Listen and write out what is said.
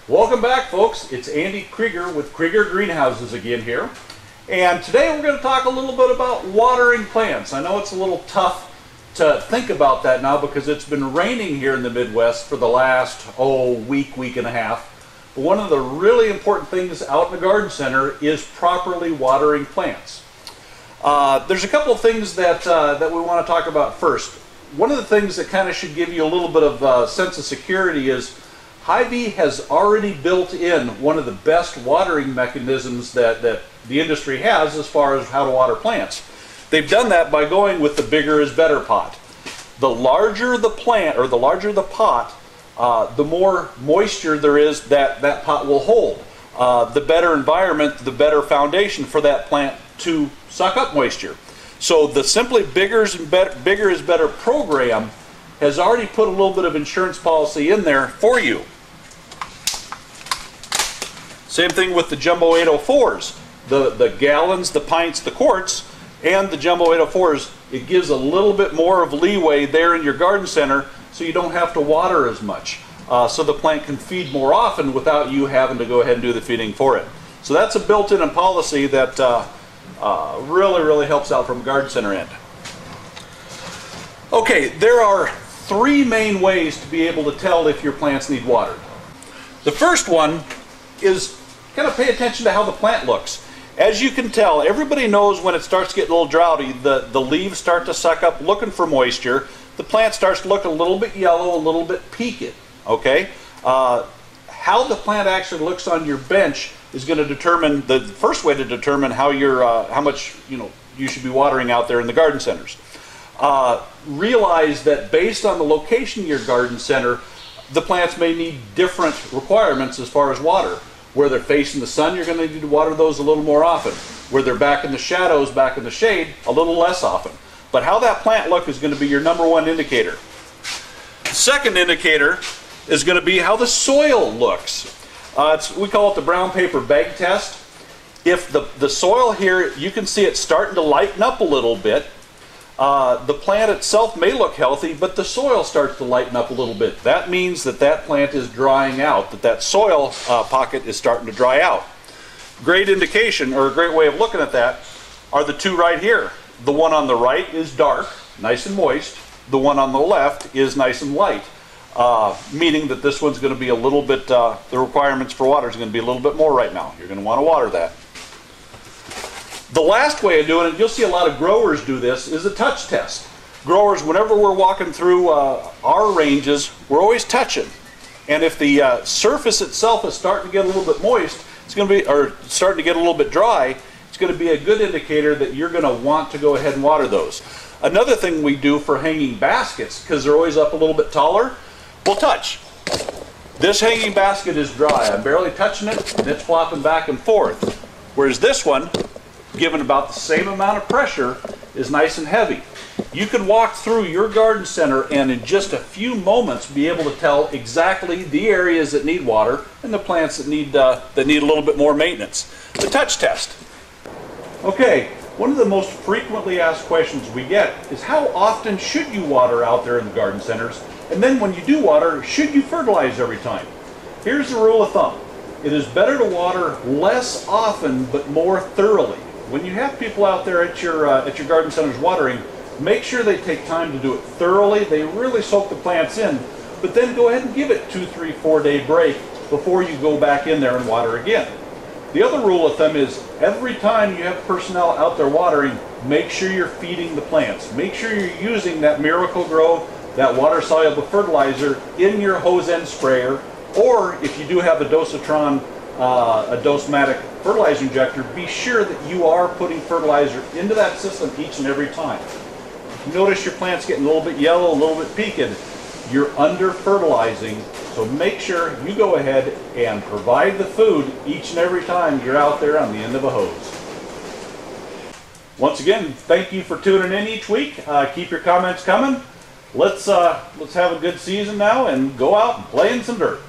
Welcome back, folks. It's Andy Krieger with Krieger Greenhouses again here. And today we're going to talk a little bit about watering plants. I know it's a little tough to think about that now because it's been raining here in the Midwest for the last, week and a half. But one of the really important things out in the garden center is properly watering plants. There's a couple of things that we want to talk about first. One of the things that kind of should give you a little bit of sense of security is Hy-Vee has already built in one of the best watering mechanisms that the industry has as far as how to water plants. They've done that by going with the bigger is better pot. The larger the plant, or the larger the pot, the more moisture there is that pot will hold. The better environment, the better foundation for that plant to suck up moisture. So the Simply Bigger is Better program has already put a little bit of insurance policy in there for you. Same thing with the Jumbo 804s. The gallons, the pints, the quarts, and the Jumbo 804s, it gives a little bit more of leeway there in your garden center so you don't have to water as much. So the plant can feed more often without you having to go ahead and do the feeding for it. So that's a built-in policy that really helps out from a garden center end. Okay, there are three main ways to be able to tell if your plants need watered. The first one is kind of pay attention to how the plant looks. As you can tell, everybody knows when it starts to get a little droughty, the leaves start to suck up looking for moisture. The plant starts to look a little bit yellow, a little bit peaked. Okay? How the plant actually looks on your bench is going to determine, the first way to determine how much you should be watering out there in the garden centers. Realize that based on the location of your garden center, the plants may need different requirements as far as water. Where they're facing the sun, you're going to need to water those a little more often. Where they're back in the shadows, back in the shade, a little less often. But how that plant looks is going to be your number one indicator. The second indicator is going to be how the soil looks. We call it the brown paper bag test. If the soil here, you can see it starting to lighten up a little bit. The plant itself may look healthy, but the soil starts to lighten up a little bit. That means that plant is drying out, that soil pocket is starting to dry out. Great indication, or a great way of looking at that, are the two right here. The one on the right is dark, nice and moist. The one on the left is nice and light, meaning that this one's going to be a little bit, the requirements for water is going to be a little bit more right now. You're going to want to water that. The last way of doing it, you'll see a lot of growers do this, is a touch test. Growers, whenever we're walking through our ranges, we're always touching. And if the surface itself is starting to get a little bit moist, it's going to be, or starting to get a little bit dry, it's going to be a good indicator that you're going to want to go ahead and water those. Another thing we do for hanging baskets, because they're always up a little bit taller, we'll touch. This hanging basket is dry. I'm barely touching it, and it's flopping back and forth. Whereas this one, given about the same amount of pressure, is nice and heavy. You can walk through your garden center and in just a few moments be able to tell exactly the areas that need water and the plants that need a little bit more maintenance. The touch test. Okay, one of the most frequently asked questions we get is how often should you water out there in the garden centers? And then when you do water, should you fertilize every time? Here's the rule of thumb. It is better to water less often but more thoroughly. When you have people out there at your garden centers watering, make sure they take time to do it thoroughly. They really soak the plants in, but then go ahead and give it 2, 3, 4 day break before you go back in there and water again. The other rule of thumb is every time you have personnel out there watering, make sure you're feeding the plants. Make sure you're using that Miracle-Gro, that water-soluble fertilizer in your hose end sprayer, or if you do have a Dosatron, a Dosmatic fertilizer injector, be sure that you are putting fertilizer into that system each and every time. If you notice your plant's getting a little bit yellow, a little bit peaked, you're under fertilizing, so make sure you go ahead and provide the food each and every time you're out there on the end of a hose. Once again, thank you for tuning in each week. Keep your comments coming. Let's have a good season now and go out and play in some dirt.